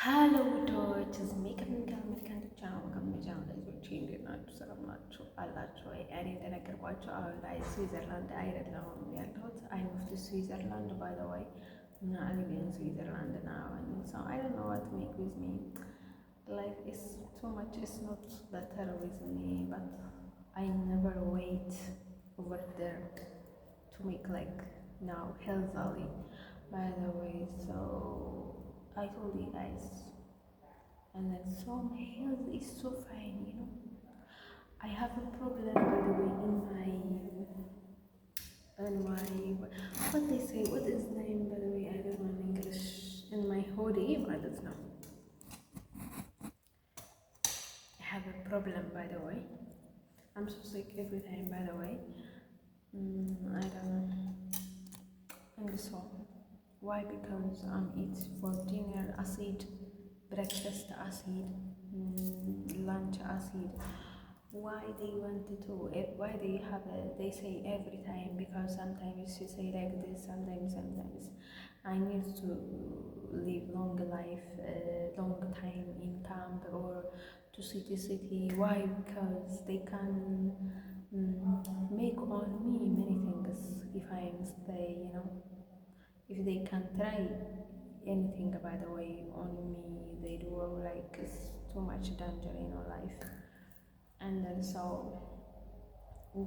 ሀሎ ውዶች እዚህ ሜካኒካል ቻናል ከመጃነዞች እንዴት ናችሁ? ሰላም ናችሁ አላችሁ ወይ? እኔ እንደነገርኳቸው አሁን ላይ ስዊዘርላንድ አይደለም ያለሁት። አይ ሙቭድ ቱ ስዊዘርላንድ ባይ ዘ ወይ እና I live in Switzerland now, and so I don't know what to make with me. Like it's too much. It's not better with me, but I never wait over there to make like now healthily. By the way, so I told you guys, and then so my health is so fine, you know. I have a problem by the way in my what they say, what is the name by the way, I don't know in English, in my hoodie, I don't know. I have a problem by the way. I'm so sick every time by the way. I don't know. And so why? Because eat for dinner acid, breakfast acid, lunch acid. Why they wanted to? Why they have a? They say every time, because sometimes you say like this, sometimes I need to live long life, long time in camp or to city. Why? Because they can make on me many things if I am stay, you know. If they can try anything by the way on me, they do like it's too much danger in our life. And then so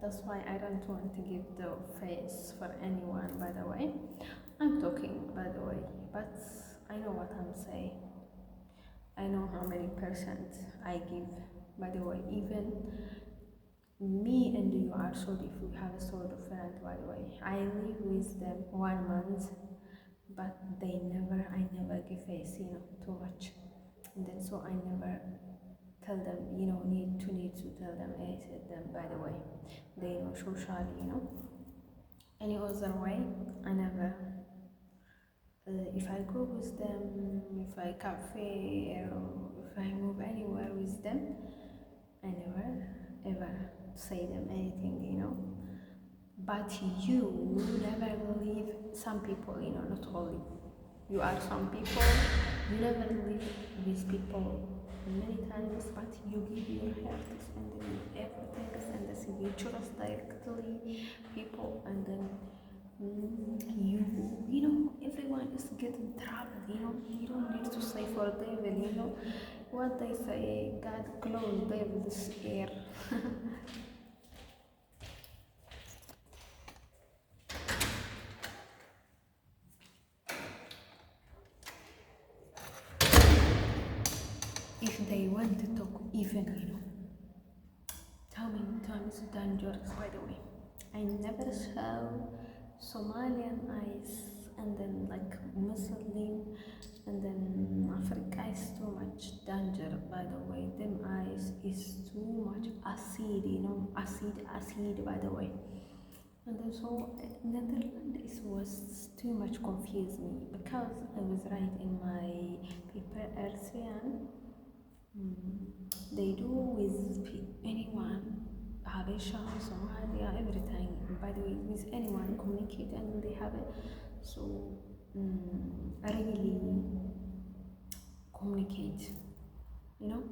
that's why I don't want to give the face for anyone by the way. I'm talking by the way, but I know what I'm saying. I know how many percent I give by the way. Even me and you are so if we have a sort of friend by the way. I live with them 1 month, but I never give face, you know, too much. And then so I never tell them, you know, need to tell them. I said them by the way. They know socially, you know. Any other way, I never. If I go with them, if I cafe or if I move anywhere with them, I never ever say them anything, you know. But you never leave some people, you know, not only you are some people, you never live with people many times, but you give your heart and then everything and then you trust directly people, and then you know everyone is getting trouble, you know. You don't need to say for devil, you know what they say, God close devil's ear. If they want to talk even, you know, tell me times dangerous by the way. I never saw Somalian eyes and then like Muslim and then Africa is too much danger by the way. Them eyes is too much acid, you know, acid by the way. And then so Netherlands was too much confused me because I was right in my paper Eritrean. They do with anyone, Habesha, Somalia, everything. By the way, with anyone communicate and they have it. So really communicate, you know.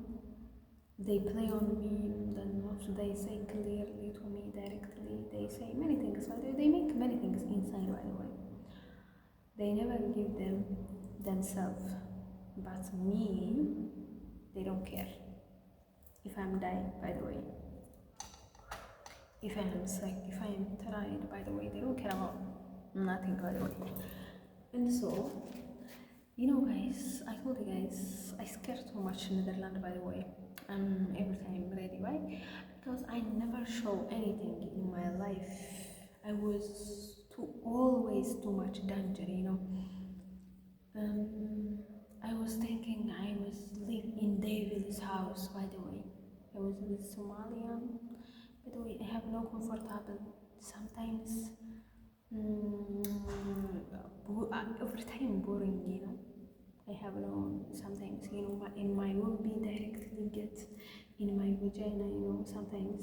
They play on me, then what they say clearly to me directly. They say many things, but they make many things inside by the way. They never give them themselves, but me, they don't care. If I'm dying, by the way, if I am sick, if I am tired, by the way, they don't care about nothing, by the way. And so, you know, guys, I told you guys, I scared too much in Netherlands, by the way. I'm every time ready, right? Because I never show anything in my life. I was always too much danger, you know. I was thinking I was living in David's house, by the way. I was with Somalian. By the way, I have no comfortable. Sometimes, every time boring, you know. I have no, sometimes, you know, in my womb directly get in my vagina, you know, sometimes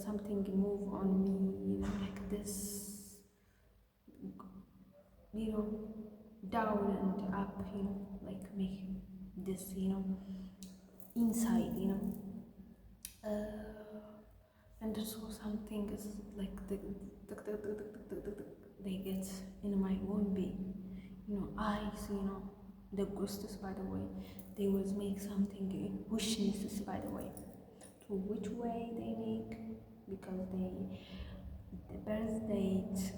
something move on me, you know, like this, you know, down and up, like make this, inside, and so something is like they get in my own being, eyes, the ghosts, by the way, they will make something wishes, by the way, to which way they make, because the birth date,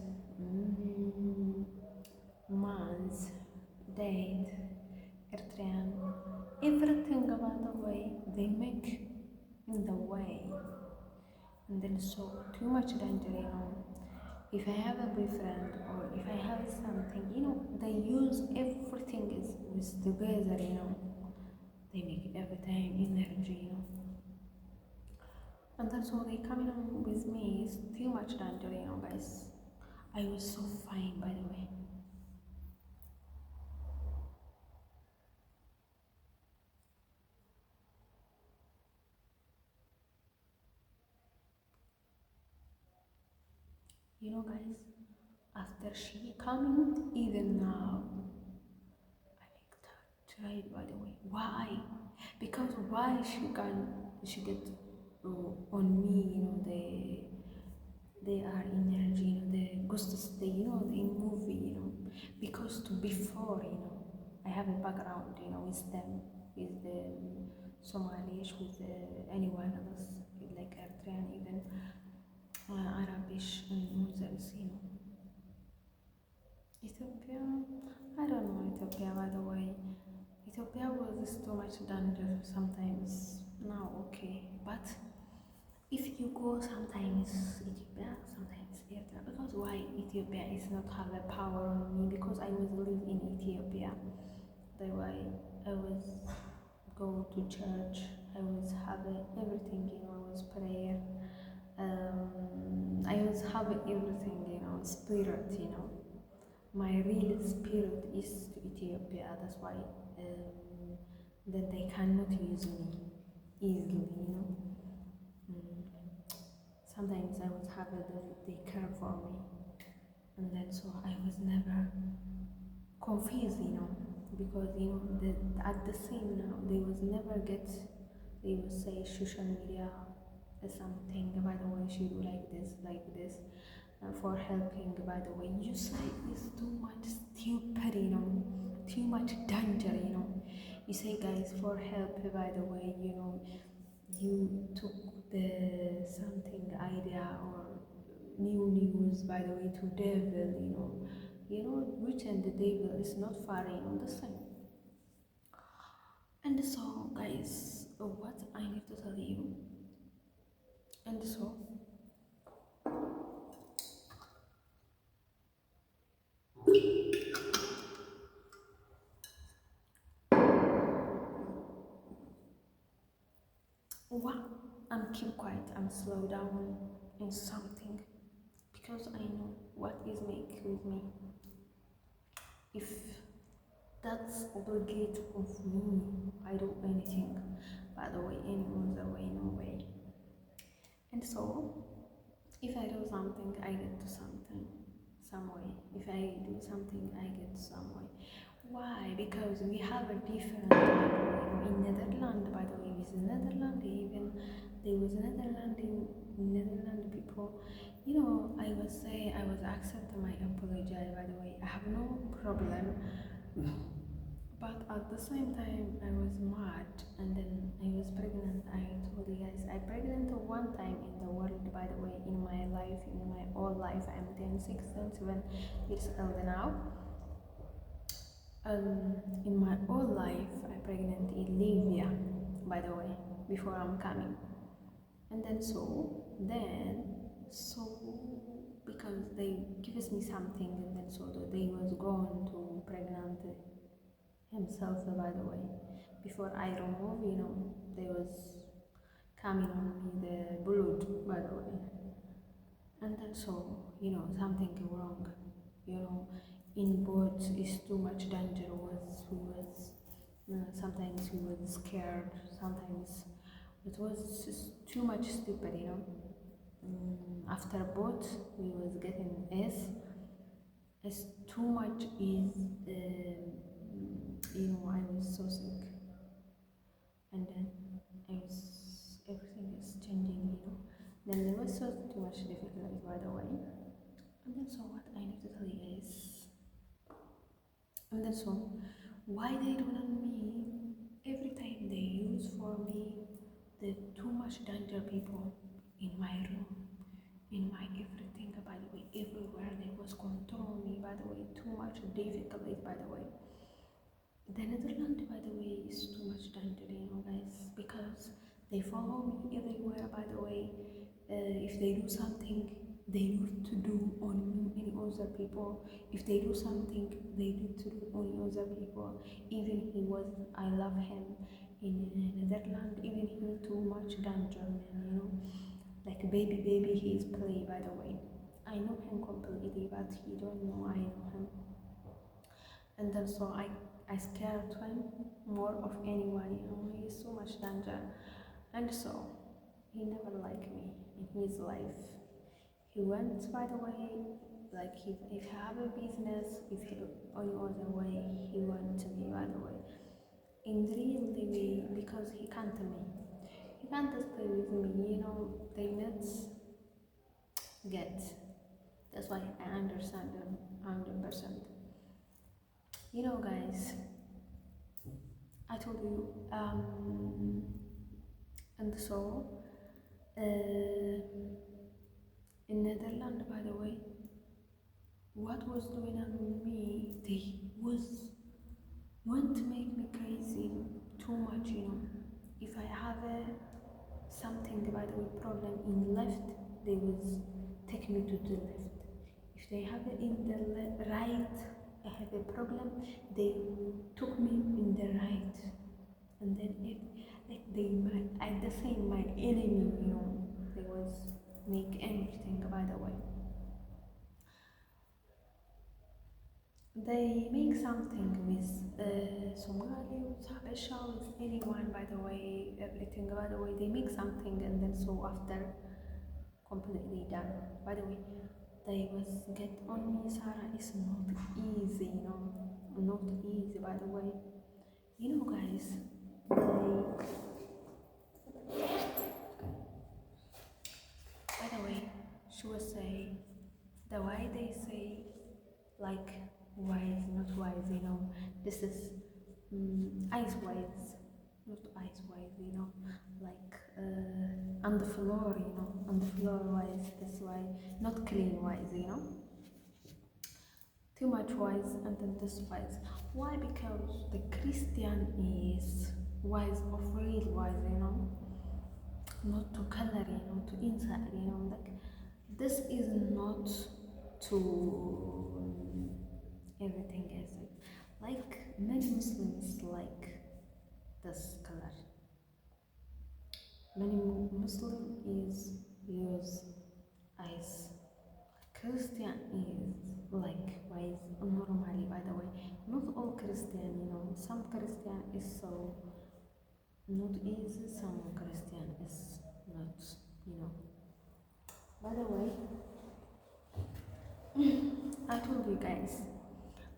month, date, Eritrean, everything about the way they make in the way, and then so too much danger, if I have a boyfriend or if I have something, they use everything is together, they make everything energy, and that's why they coming on with me is too much danger, guys. I was so fine, by the way. Guys, after she coming, even now, I make that trade, by the way. Why? Because why she get on me, they are energy, the ghosts, they movie, because to before, I have a background, with them, with the Somalish, with anyone else, like Eritrean, even Arabish, and others, Ethiopia, I don't know Ethiopia, by the way. Ethiopia was too much danger sometimes. Now, okay, but if you go sometimes Ethiopia, sometimes Eritrea, because why Ethiopia is not have a power on me, because I was live in Ethiopia. That's why I was go to church. I was have everything, I was prayer. I was have everything, spirit, my real spirit is to Ethiopia. That's why that they cannot use me easily, Sometimes I was happy that they care for me, and then so I was never confused, because at the same now they was never get, they would say social media is something, by the way, she do like this, for helping, by the way, you say is too much stupid, too much danger, you say, guys, for help, by the way, you took the something idea or new news, by the way, to devil, which and the devil is not far, the same. And so, guys, what I need to tell you, and so what, I'm keep quiet, I'm slow down in something, because I know what is make with me. If that's obligate of me, I do anything, by the way, any other way, no way. And so if I do something, I get to something, some way. If I do something, I get some way. Why? Because we have a different in Netherlands, by the way, with Netherlands, even there was Netherlands in Netherlands people, I was say I was accept my apology, by the way, I have no problem. But at the same time, I was mad, and then I was pregnant. I told you guys, I pregnant one time in the world, by the way, in my life, in my whole life. I'm 10, 6, 7 years old now. In my whole life, I pregnant in Libya, by the way, before I'm coming. And then so because they gives me something, and then so they was going to pregnant himself, by the way, before I remove, there was coming on me the blood, by the way, and then so something wrong, in both is too much danger, was sometimes we was scared, sometimes it was just too much stupid, after both we was getting S, It's too much is I was so sick, and then everything is changing. Then there was so too much difficulty, by the way. And then so what I need to tell you is, and then so why they don't on me every time they use for me the too much danger people in my room, in my everything, by the way, everywhere they was control me, by the way, too much difficulty, by the way. The Netherlands, by the way, is too much danger, guys, because they follow me everywhere, by the way. If they do something, they need to do on me any other people. If they do something, they need to do on other people. Even he was, I love him in Netherlands, even he too much danger, man, like baby, he is play, by the way. I know him completely, but he don't know I know him. And then so I scared him more of anyone, he is so much danger. And so he never liked me in his life. He went, by the way, like if he have a business, if he on other way, he went to me, by the way. In the real way, because he can't me. He can't stay with me, they not get. That's why I understand them 100%. Guys, I told you, and so, in Netherlands, by the way, what was going on with me, they want to make me crazy too much, If I have something, by the way, problem in left, they will take me to the left. If they have it in the right, I have a problem, they took me in the right. And then I the same my enemy, they was make anything, by the way. They make something with Somali, with Habesha, with anyone, by the way, everything, by the way, they make something, and then so after completely done. By the way, they was get on me, Sarah, is not easy, not easy, by the way. Guys, by the way, she was saying the way they say, like, wise, not wise, this is ice wise, not ice wise, like on the floor, on the floor wise, that's why, not clean wise, too much wise, and then this wise. Why? Because the Christian is wise of real wise, not to color, to inside, like this is not to everything is like many Muslims like this color. Many Muslim is use ice. Christian is like wise normally, by the way. Not all Christian, some Christian is so not easy, some Christian is not, By the way, I told you guys,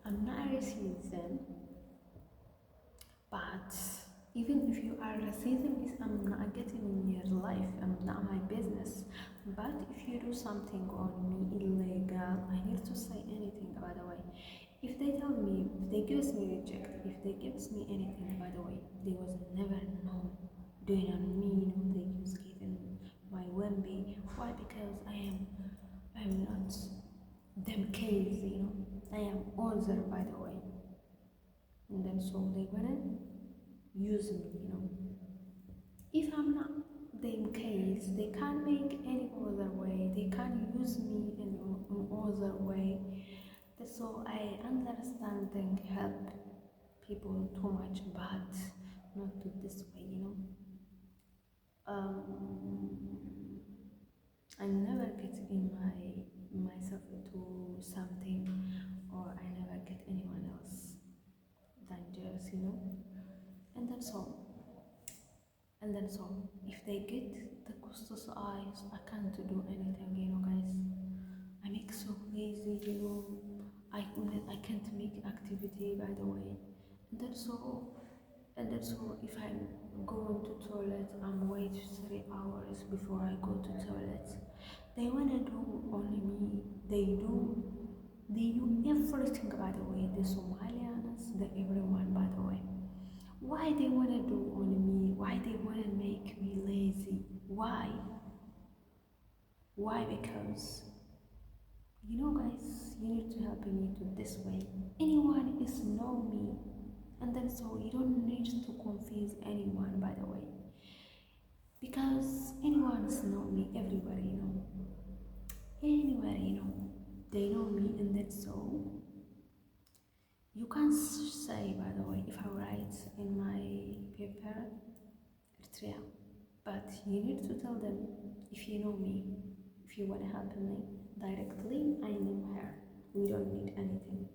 I'm not a racism, but even if you are racism, I'm not getting in your life, I'm not my business. But if you do something on me illegal, I need to say anything, by the way. If they tell me, if they gives me reject, if they gives me anything, by the way, they was never known doing on me, they was given my Wemby. Why? Because I'm not them case, I am older, by the way. And then so they wouldn't use me, If I'm not them case, they can't make any other way, they can't use me in other way. So I understand and help people too much, but not to this way, I never get in myself to something, or I never get anyone else dangerous, and then so if they get the Custos eyes, I can't do anything, guys. I make so lazy, I can't make activity by the way. And also if I'm going to toilet, I'm wait 3 hours before I go to toilet. They wanna do on me. They do everything by the way. The Somalians, the everyone by the way. Why they wanna do on me? Why they wanna make me lazy? Why? Why? Because guys, you need to help me to this way. Anyone is know me, and then so you don't need to confuse anyone by the way, because anyone is know me everywhere, anywhere, they know me, and then so you can say by the way if I write in my paper Eritrea, but you need to tell them if you know me, if you want to help me directly. I know her. We don't need anything.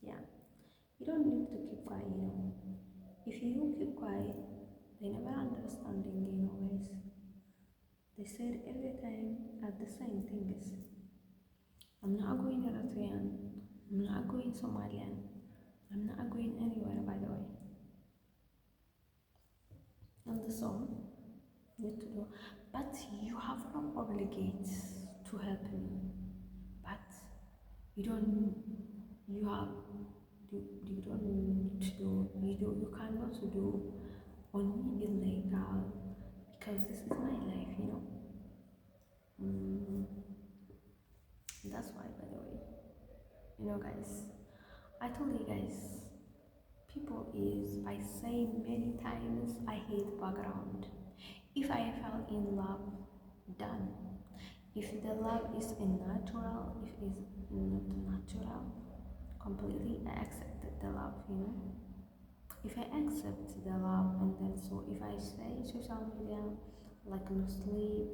Yeah, you don't need to keep quiet. If you keep quiet, they never understanding, guys. They said every time at the same things. I'm not going Eritrean. I'm not going Somalian. I'm not going anywhere, by the way. And the song need to do, but you have no obligate to help me. But you don't. You have. You don't need to do. You cannot do on me illegal, because this is my life. Mm, that's why, by the way. Guys, I told you guys, people is, I say many times, I hate background. If I fell in love, done. If the love is unnatural, if it's not natural, completely I accept the love. If I accept the love, and then so if I say social media, like mostly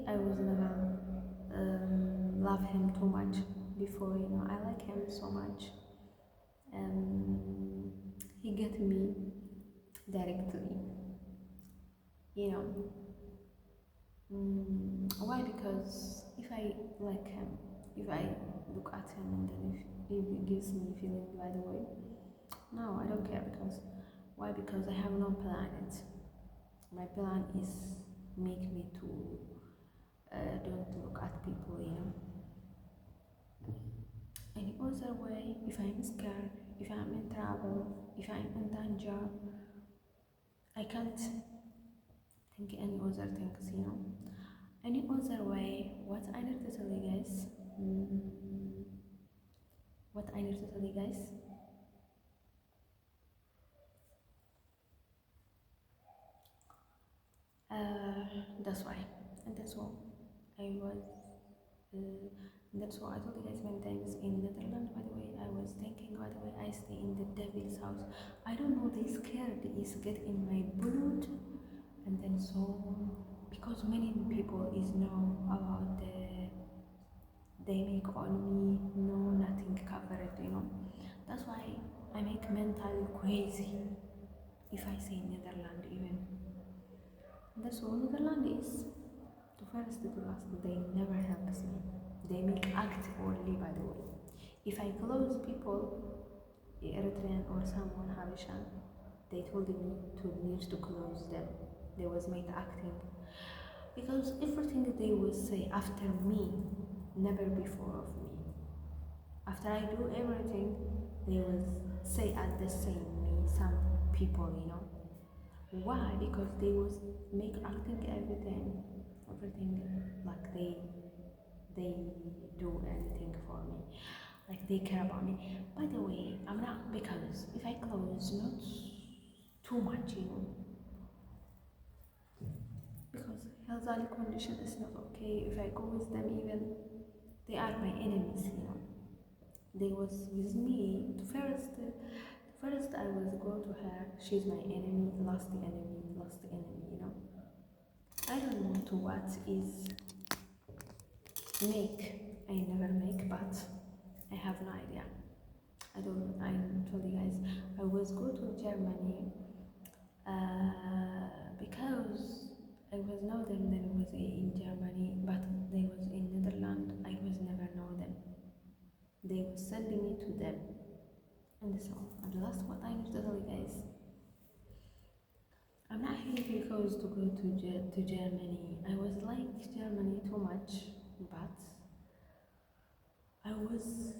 I was never love him too much before. I like him so much. He get me directly. You know, why? Because if I like him, if I look at him, and then if it gives me feeling by the way, no, I don't care. Because why? Because I have no planet. My plan is make me to don't look at people. Any other way, if I'm scared, if I'm in trouble, if I'm in danger, I can't think any other things. Any other way, what I need to tell you guys, what I need to tell you guys, that's why, and that's all. I was, that's why I told you guys many times in Netherlands, by the way, I was thinking, by the way, I stay in the devil's house. I don't know, they scared is get in my blood, and then so, because many people is know about they make on me, no, nothing covered. That's why I make mentally crazy if I say Netherlands even. That's all. Netherlands is the first to last. They never helps me. They make act only, by the way. If I close people, Eritrean or someone Habesha, they told me to need to close them. They was make acting, because everything they will say after me, never before of me. After I do everything, they will say at the same me. Some people. Why? Because they was make acting everything like they do anything for me, like they care about me. By the way, I'm not, because if I close not too much, because health condition is not okay. If I go with them, even they are my enemies. They was with me. First I was go to her. She's my enemy, last enemy. I don't know to what is make. I never make, but I have no idea. I told you guys I was go to Germany because I was know them. Then was in Germany, but they was in Netherlands. I was never know them. they would send me to them. And so at the last, what I need to tell you guys, I'm not here because to go to Germany. I was like Germany too much, but I was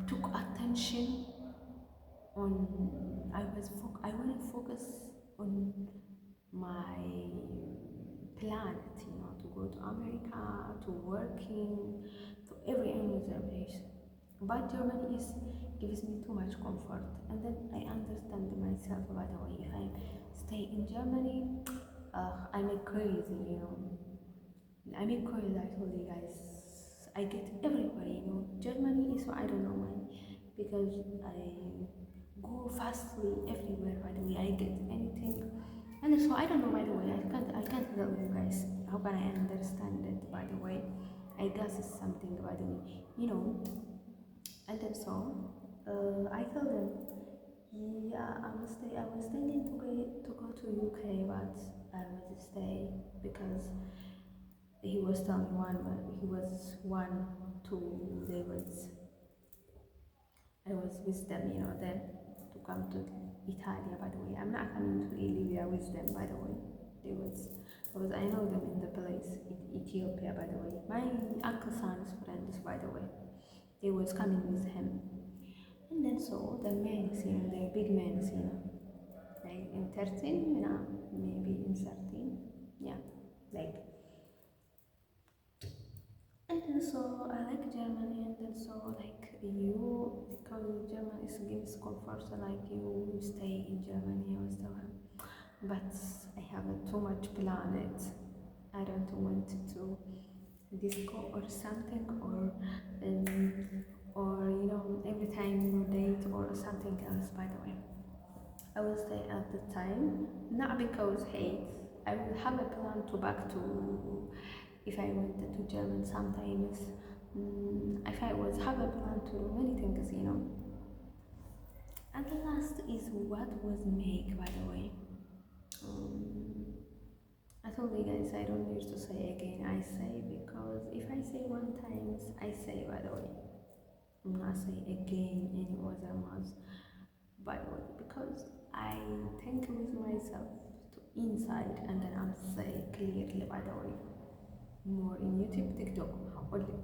took attention on. I want to focus on my planet, to go to America, to working, to every other place. But Germany gives me too much comfort, and then I understand myself. By the way, if I stay in Germany, I'm a crazy. I'm a crazy. I told you guys, I get everybody. Germany is, I don't know why, because I go fastly everywhere. By the way, I get anything, and so I don't know. By the way, I can't tell you guys. How can I understand it? By the way, I guess it's something. By the way. And then so I told them, yeah, I was thinking to go to UK, but I would stay because he was telling me he was 1, 2 days. I was with them, then to come to Italia. By the way, I'm not coming to Libya with them. By the way, because I know them in the place, Ethiopia. By the way, my uncle son's friends. By the way, they was coming with him. And then so the men, the big men, like in 13, maybe in 13, yeah, like. And then so I like Germany, and then so like because Germany gives comfort, so like you stay in Germany or so. But I have too much planet. I don't want to disco or something, or every time you date or something else. By the way, I will stay at the time, not because hate. I will have a plan to back to, if I went to German sometimes. If I was have a plan to do many things. And the last is what was make. By the way, I told you guys I don't need to say again. I say because if I say one times, I say. By the way, I'm not say again any other months. By the way, because I think with myself to inside, and then I'm say clearly. By the way, more in YouTube, TikTok, only.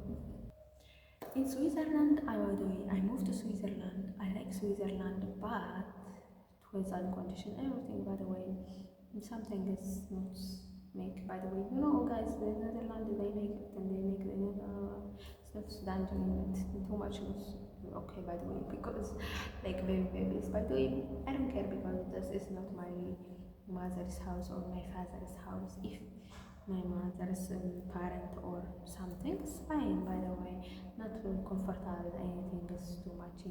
In Switzerland, by the way, I moved to Switzerland. I like Switzerland, but it was unconditional everything. By the way, something is not make. By the way, guys, the Netherlands they make it, and they make the stuff Sudan doing it too much. Okay, by the way, because like babies. By the way, I don't care because this is not my mother's house or my father's house. If my mother's parent or something, it's fine. By the way, not comfortable. Anything is too much.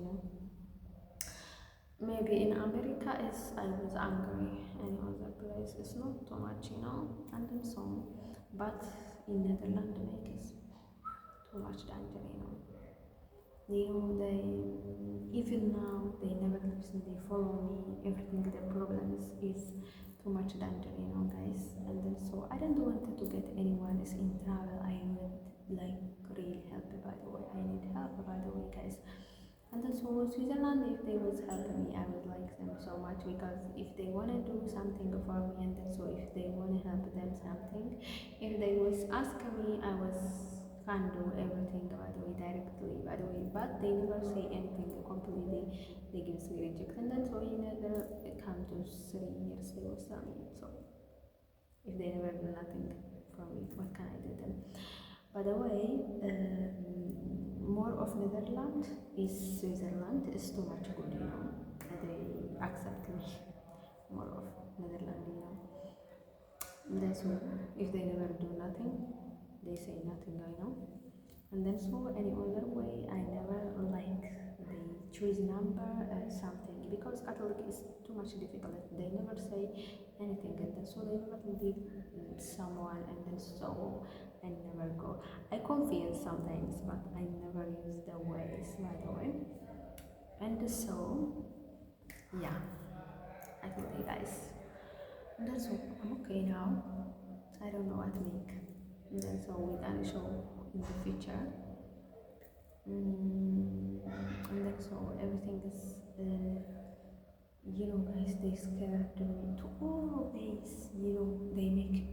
Maybe in America is I was angry. Any other place is not too much. And then so, but in Netherlands makes too much danger. They even now they never listen. They follow me. Everything. The problem is too much danger, guys. And then so I don't want to get anyone is in trouble. I would like real help. By the way, I need help. By the way, guys. And then so Switzerland, if they was helping me, I would like them so much because if they wanna do something for me, and then so if they wanna help them something, if they was asking me, I was can do everything. By the way, directly. By the way, but they never say anything completely. They gives me reject, and then so he never come to 3 years. They was telling me so. If they never do nothing for me, what can I do then? By the way, more of Netherlands is Switzerland is too much good. They accept me more of Netherlands. That's why if they never do nothing, they say nothing. And then so any other way, I never like they choose number something because Catholic is too much difficult. They never say anything, and then so they never leave someone, and then so I never go. I confuse sometimes, but I never use the ways. By the way, and so yeah, I told you guys. And then so I'm okay now. I don't know what to make. And then so we're gonna show in the future. And then so everything is, guys, they scared me to always